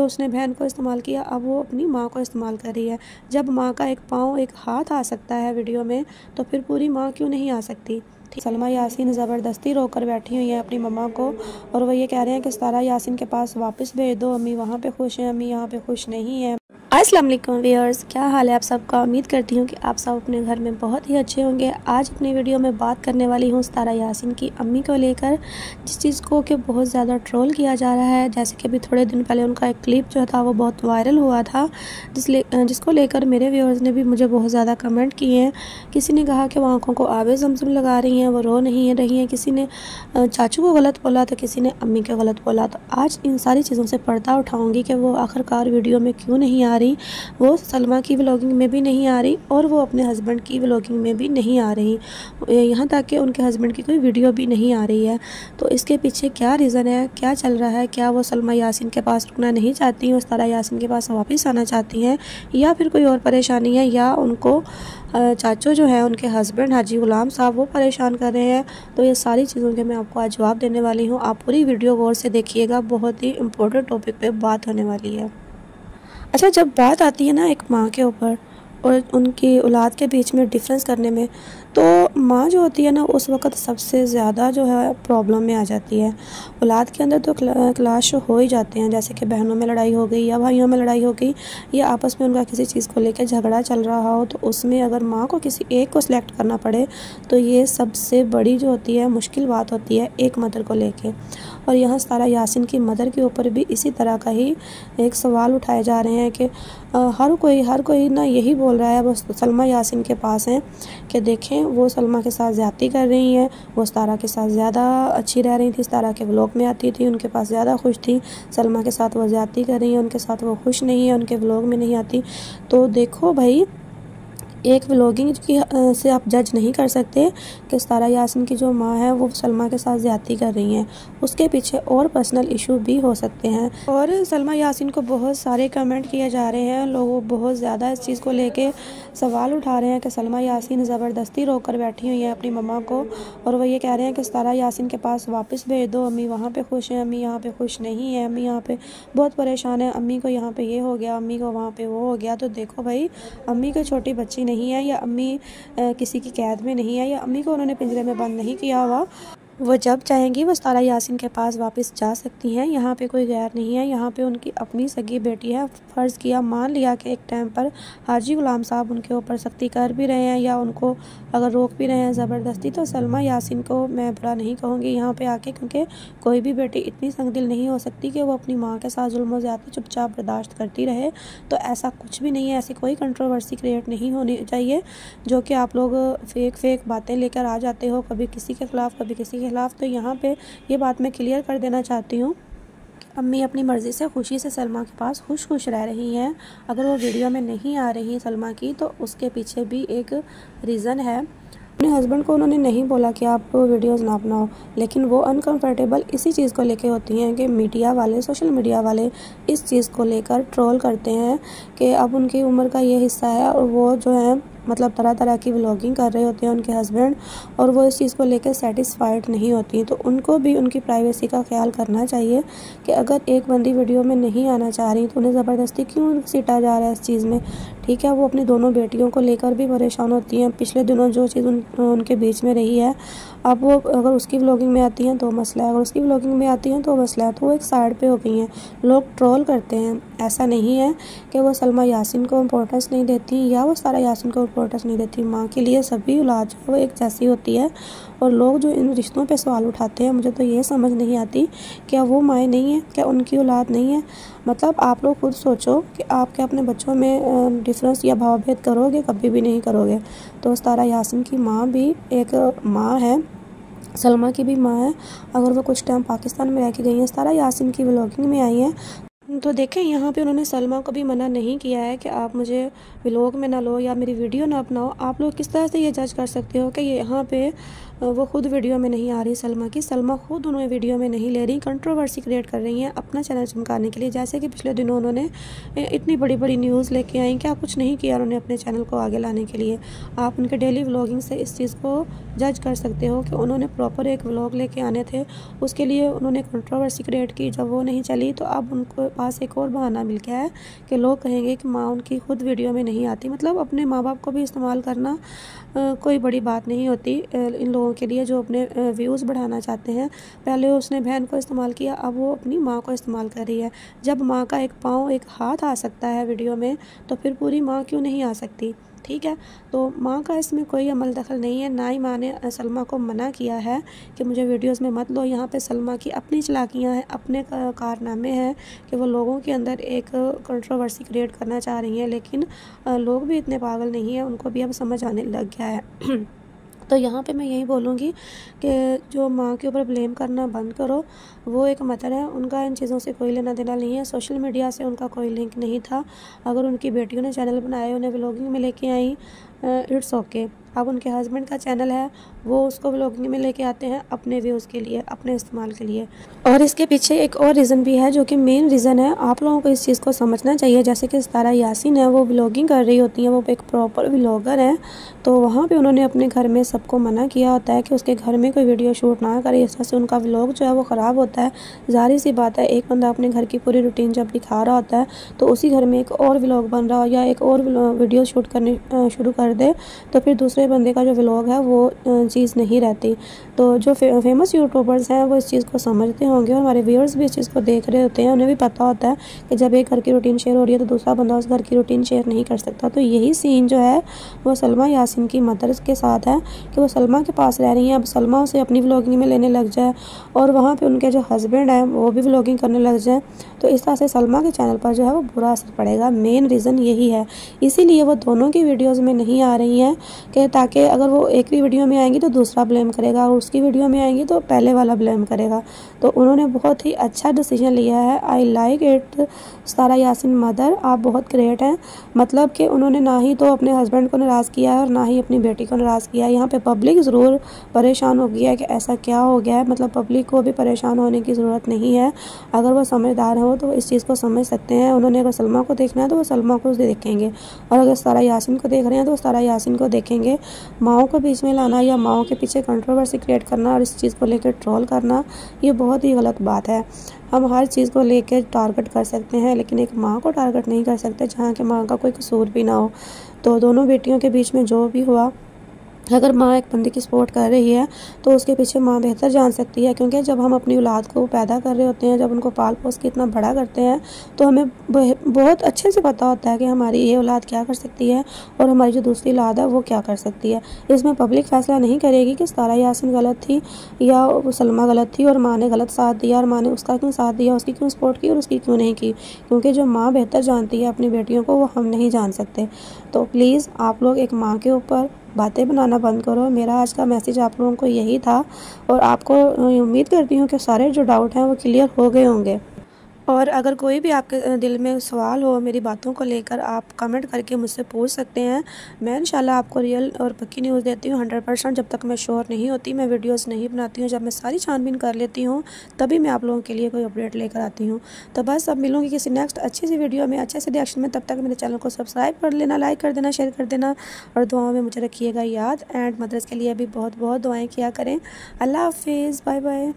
तो उसने बहन को इस्तेमाल किया, अब वो अपनी माँ को इस्तेमाल कर रही है। जब माँ का एक पाँव एक हाथ आ सकता है वीडियो में, तो फिर पूरी माँ क्यों नहीं आ सकती। सलमा यासीन ज़बरदस्ती रोकर बैठी हुई है अपनी मम्मा को, और वो ये कह रहे हैं कि सितारा यासीन के पास वापस भेज दो, अम्मी वहाँ पे खुश हैं, अम्मी यहाँ पे खुश नहीं है। अस्सलाम वालेकुम व्यूअर्स, क्या हाल है आप सबका। उम्मीद करती हूँ कि आप सब अपने घर में बहुत ही अच्छे होंगे। आज अपनी वीडियो में बात करने वाली हूँ सितारा यासीन की अम्मी को लेकर, जिस चीज़ को कि बहुत ज़्यादा ट्रोल किया जा रहा है। जैसे कि अभी थोड़े दिन पहले उनका एक क्लिप जो था वो बहुत वायरल हुआ था, जिसको लेकर मेरे व्यूअर्स ने भी मुझे बहुत ज़्यादा कमेंट किए हैं। किसी ने कहा कि वो आँखों को आबे ज़मज़म लगा रही हैं, वो रो नहीं रही हैं, किसी ने चाचू को गलत बोला तो किसी ने अम्मी को गलत बोला। तो आज इन सारी चीज़ों से पर्दा उठाऊँगी कि वो आखिरकार वीडियो में क्यों नहीं आ रही, वो सलमा की व्लॉगिंग में भी नहीं आ रही और वो अपने हस्बैंड की व्लॉगिंग में भी नहीं आ रही, यहाँ तक कि उनके हस्बैंड की कोई वीडियो भी नहीं आ रही है। तो इसके पीछे क्या रीज़न है, क्या चल रहा है, क्या वो सलमा यासीन के पास रुकना नहीं चाहती हैं, सितारा यासीन के पास वापस आना चाहती हैं, या फिर कोई और परेशानी है, या उनको चाचू जो है उनके हस्बैंड हाजी गुलाम साहब वो परेशान कर रहे हैं। तो ये सारी चीज़ों के मैं आपको आज जवाब देने वाली हूँ। आप पूरी वीडियो गौर से देखिएगा, बहुत ही इम्पोर्टेंट टॉपिक पे बात होने वाली है। अच्छा, जब बात आती है ना एक माँ के ऊपर और उनकी औलाद के बीच में डिफरेंस करने में, तो माँ जो होती है ना उस वक़्त सबसे ज़्यादा जो है प्रॉब्लम में आ जाती है। औलाद के अंदर तो क्लाश हो ही जाते हैं, जैसे कि बहनों में लड़ाई हो गई या भाइयों में लड़ाई हो गई या आपस में उनका किसी चीज़ को लेकर झगड़ा चल रहा हो, तो उसमें अगर माँ को किसी एक को सिलेक्ट करना पड़े तो ये सबसे बड़ी जो होती है मुश्किल बात होती है एक मदर को लेके। और यहाँ सितारा यासीन की मदर के ऊपर भी इसी तरह का ही एक सवाल उठाए जा रहे हैं कि हर कोई ना यही बोल रहा है वो सलमा यासीन के पास हैं कि देखें वो सलमा के साथ ज़्यादती कर रही हैं, वो सितारा के साथ ज़्यादा अच्छी रह रही थी, सितारा के व्लॉग में आती थी, उनके पास ज़्यादा खुश थी, सलमा के साथ वो ज़्यादती कर रही हैं, उनके साथ वो खुश नहीं है, उनके व्लॉग में नहीं आती। तो देखो भाई, एक व्लॉगिंग की से आप जज नहीं कर सकते कि सितारा यासीन की जो माँ है वो सलमा के साथ ज़्यादती कर रही हैं, उसके पीछे और पर्सनल इशू भी हो सकते हैं। और सलमा यासीन को बहुत सारे कमेंट किए जा रहे हैं, लोग बहुत ज़्यादा इस चीज़ को लेके सवाल उठा रहे हैं कि सलमा यासीन ज़बरदस्ती रोकर बैठी हुई हैं अपनी मम्मा को, और वो ये कह रहे हैं कि सितारा यासीन के पास वापस भेज दो, अम्मी वहाँ पे खुश हैं, अम्मी यहाँ पे खुश नहीं है, अम्मी यहाँ पे बहुत परेशान है, अम्मी को यहाँ पे ये हो गया, अम्मी को वहाँ पे वो हो गया। तो देखो भाई, अम्मी कोई छोटी बच्ची नहीं है, या अम्मी किसी की कैद में नहीं है, या अम्मी को उन्होंने पिंजरे में बंद नहीं किया हुआ। वो जब चाहेंगी वो सितारा यासीन के पास वापस जा सकती हैं। यहाँ पे कोई गैर नहीं है, यहाँ पे उनकी अपनी सगी बेटी है। फ़र्ज़ किया, मान लिया कि एक टाइम पर हाजी गुलाम साहब उनके ऊपर सख्ती कर भी रहे हैं या उनको अगर रोक भी रहे हैं ज़बरदस्ती, तो सलमा यासीन को मैं बुरा नहीं कहूँगी यहाँ पे आके, क्योंकि कोई भी बेटी इतनी संगदिल नहीं हो सकती कि वो अपनी माँ के साथ जुल्म ज़्यादती चुपचाप बर्दाश्त करती रहे। तो ऐसा कुछ भी नहीं है, ऐसी कोई कंट्रोवर्सी क्रिएट नहीं होनी चाहिए जो कि आप लोग फेक बातें लेकर आ जाते हो, कभी किसी के ख़िलाफ़ कभी किसी के खिलाफ़। तो यहाँ पे ये बात मैं क्लियर कर देना चाहती हूँ, अम्मी अपनी मर्ज़ी से खुशी से सलमा के पास खुश रह रही हैं। अगर वो वीडियो में नहीं आ रही सलमा की, तो उसके पीछे भी एक रीज़न है। अपने हस्बैंड को उन्होंने नहीं बोला कि आप वीडियोस ना बनाओ, लेकिन वो अनकंफर्टेबल इसी चीज़ को लेके होती हैं कि मीडिया वाले, सोशल मीडिया वाले इस चीज़ को लेकर ट्रोल करते हैं कि अब उनकी उम्र का ये हिस्सा है और वो जो है मतलब तरह तरह की व्लॉगिंग कर रहे होते हैं उनके हस्बैंड, और वो इस चीज़ को लेकर सेटिस्फाइड नहीं होती। तो उनको भी उनकी प्राइवेसी का ख्याल करना चाहिए कि अगर एक बंदी वीडियो में नहीं आना चाह रही तो उन्हें ज़बरदस्ती क्यों सीटा जा रहा है इस चीज़ में। ठीक है, वो अपनी दोनों बेटियों को लेकर भी परेशान होती हैं। पिछले दिनों जो चीज़ उनके बीच में रही है, अब वो अगर उसकी व्लॉगिंग में आती हैं तो मसला है, अगर उसकी व्लॉगिंग में आती हैं तो मसला है, तो वो एक साइड पे हो गई हैं। लोग ट्रोल करते हैं, ऐसा नहीं है कि वो सलमा यासीन को इम्पोर्टेंस नहीं देती या वो सितारा यासीन को इम्पोर्टेंस नहीं देती। माँ के लिए सभी औलाद जो है वो एक जैसी होती है, और लोग जो इन रिश्तों पे सवाल उठाते हैं, मुझे तो ये समझ नहीं आती, क्या वो माएँ नहीं हैं, क्या उनकी औलाद नहीं है। मतलब आप लोग खुद सोचो कि आप क्या अपने बच्चों में डिफरेंस या भावभेद करोगे, कभी भी नहीं करोगे। तो सितारा यासीन की माँ भी एक माँ है, सलमा की भी माँ है। अगर वो कुछ टाइम पाकिस्तान में रह के गई हैं, सितारा यासीन की व्लॉगिंग में आई हैं, तो देखें यहाँ पे उन्होंने सलमा को भी मना नहीं किया है कि आप मुझे व्लॉग में ना लो या मेरी वीडियो ना अपनाओ। आप लोग किस तरह से ये जज कर सकते हो कि ये यहाँ पे वो खुद वीडियो में नहीं आ रही सलमा की, सलमा खुद उन्होंने वीडियो में नहीं ले रही, कंट्रोवर्सी क्रिएट कर रही हैं अपना चैनल चमकाने के लिए। जैसे कि पिछले दिनों उन्होंने इतनी बड़ी बड़ी न्यूज़ लेके आई, क्या कुछ नहीं किया उन्होंने अपने चैनल को आगे लाने के लिए। आप उनके डेली व्लॉगिंग से इस चीज़ को जज कर सकते हो कि उन्होंने प्रॉपर एक व्लॉग लेके आने थे, उसके लिए उन्होंने कंट्रोवर्सी क्रिएट की। जब वो नहीं चली तो अब उनको पास एक और बहाना मिल गया है कि लोग कहेंगे कि माँ उनकी खुद वीडियो में नहीं आती। मतलब अपने माँ बाप को भी इस्तेमाल करना कोई बड़ी बात नहीं होती इन लोगों के लिए जो अपने व्यूज़ बढ़ाना चाहते हैं। पहले उसने बहन को इस्तेमाल किया, अब वो अपनी माँ को इस्तेमाल कर रही है। जब माँ का एक पाँव एक हाथ आ सकता है वीडियो में, तो फिर पूरी माँ क्यों नहीं आ सकती? ठीक है, तो माँ का इसमें कोई अमल दखल नहीं है। ना ही माँ ने सलमा को मना किया है कि मुझे वीडियोस में मत लो। यहाँ पे सलमा की अपनी चालाकियाँ हैं, अपने कारनामे हैं कि वो लोगों के अंदर एक कंट्रोवर्सी क्रिएट करना चाह रही हैं। लेकिन लोग भी इतने पागल नहीं हैं, उनको भी अब समझ आने लग गया है। तो यहाँ पे मैं यही बोलूँगी कि जो माँ के ऊपर ब्लेम करना बंद करो। वो एक मदर है, उनका इन चीज़ों से कोई लेना देना नहीं है, सोशल मीडिया से उनका कोई लिंक नहीं था। अगर उनकी बेटियों ने चैनल बनाए, उन्हें व्लॉगिंग में लेके आई, इट्स ओके। अब उनके हस्बैंड का चैनल है, वो उसको व्लॉगिंग में लेके आते हैं अपने व्यूज़ के लिए, अपने इस्तेमाल के लिए। और इसके पीछे एक और रीज़न भी है जो कि मेन रीज़न है, आप लोगों को इस चीज़ को समझना चाहिए। जैसे कि सितारा यासीन है, वो व्लॉगिंग कर रही होती हैं, वो एक प्रॉपर व्लॉगर है, तो वहाँ पे उन्होंने अपने घर में सबको मना किया होता है कि उसके घर में कोई वीडियो शूट ना करे, इस तरह से उनका व्लॉग जो है वो ख़राब होता है। ज़ाहिर सी बात है, एक बंदा अपने घर की पूरी रूटीन जब दिखा रहा होता है तो उसी घर में एक और व्लॉग बन रहा हो या एक और वीडियो शूट करने शुरू कर दे, तो फिर दूसरे बंदे का जो व्लॉग है वो चीज़ नहीं रहती। तो जो फेमस यूट्यूबर्स हैं वो इस चीज़ को समझते होंगे, और हमारे व्यूअर्स भी इस चीज़ को देख रहे होते हैं। उन्हें भी पता होता है कि जब एक घर की रूटीन शेयर हो रही है तो दूसरा बंदा उस घर की रूटीन शेयर नहीं कर सकता। तो यही सीन जो है वो सलमा यासीन की मदर के साथ है कि वो सलमा के पास रह रही हैं। अब सलमा उसे अपनी व्लॉगिंग में लेने लग जाए और वहाँ पे उनके जो हस्बैंड हैं वो भी व्लॉगिंग करने लग जाए, तो इस तरह से सलमा के चैनल पर जो है वो बुरा असर पड़ेगा। मेन रीज़न यही है, इसीलिए वो दोनों की वीडियोज़ में नहीं आ रही हैं कि ताकि अगर वो एक भी वीडियो में आएंगी तो दूसरा ब्लेम करेगा, और उसकी वीडियो में आएंगी तो पहले वाला ब्लेम करेगा। तो उन्होंने बहुत ही अच्छा डिसीजन लिया है। I like it Sitara Yasin mother, आप बहुत ग्रेट हैं। मतलब कि उन्होंने ना ही तो अपने हस्बैंड को नाराज़ किया है और ना ही अपनी बेटी को नाराज़ किया है। यहाँ पे पब्लिक ज़रूर परेशान हो गया है कि ऐसा क्या हो गया है। मतलब पब्लिक को भी परेशान होने की ज़रूरत नहीं है, अगर वो समझदार हो तो इस चीज़ को समझ सकते हैं। उन्होंने अगर सलमा को देखना है तो वो सलमा को देखेंगे, और अगर सितारा यासीन को देख रहे हैं तो सितारा यासीन को देखेंगे। माओ को बीच में लाना या माओ के पीछे कंट्रोवर्सी क्रिएट करना और इस चीज़ को लेकर ट्रोल करना, ये बहुत ही गलत बात है। हम हर चीज़ को लेकर टारगेट कर सकते हैं, लेकिन एक माँ को टारगेट नहीं कर सकते जहाँ के माँ का कोई कसूर भी ना हो। तो दोनों बेटियों के बीच में जो भी हुआ, अगर माँ एक बंदे की सपोर्ट कर रही है तो उसके पीछे माँ बेहतर जान सकती है। क्योंकि जब हम अपनी औलाद को पैदा कर रहे होते हैं, जब उनको पाल पोस के इतना बड़ा करते हैं, तो हमें बहुत अच्छे से पता होता है कि हमारी ये औलाद क्या कर सकती है और हमारी जो दूसरी औलाद है वो क्या कर सकती है। इसमें पब्लिक फैसला नहीं करेगी कि सितारा यासीन गलत थी या सलमा गलत थी और माँ ने गलत साथ दिया, और माँ ने उसका क्यों साथ दिया, उसकी क्यों सपोर्ट की और उसकी क्यों नहीं की। क्योंकि जो माँ बेहतर जानती है अपनी बेटियों को, वो हम नहीं जान सकते। तो प्लीज़ आप लोग एक माँ के ऊपर बातें बनाना बंद करो। मेरा आज का मैसेज आप लोगों को यही था, और आपको उम्मीद करती हूँ कि सारे जो डाउट हैं वो क्लियर हो गए होंगे। और अगर कोई भी आपके दिल में सवाल हो मेरी बातों को लेकर, आप कमेंट करके मुझसे पूछ सकते हैं। मैं इंशाल्लाह आपको रियल और पक्की न्यूज़ देती हूँ 100%। जब तक मैं श्योर नहीं होती, मैं वीडियोस नहीं बनाती हूँ। जब मैं सारी छानबीन कर लेती हूँ तभी मैं आप लोगों के लिए कोई अपडेट लेकर आती हूँ। तो बस अब मिलूँगी किसी नेक्स्ट अच्छी सी वीडियो में, अच्छे से रिएक्शन में। तब तक मेरे चैनल को सब्सक्राइब कर लेना, लाइक कर देना, शेयर कर देना, और दुआओं में मुझे रखिएगा याद। एंड मदर्स के लिए भी बहुत बहुत दुआएँ किया करें। अल्लाह हाफिज़, बाय बाय।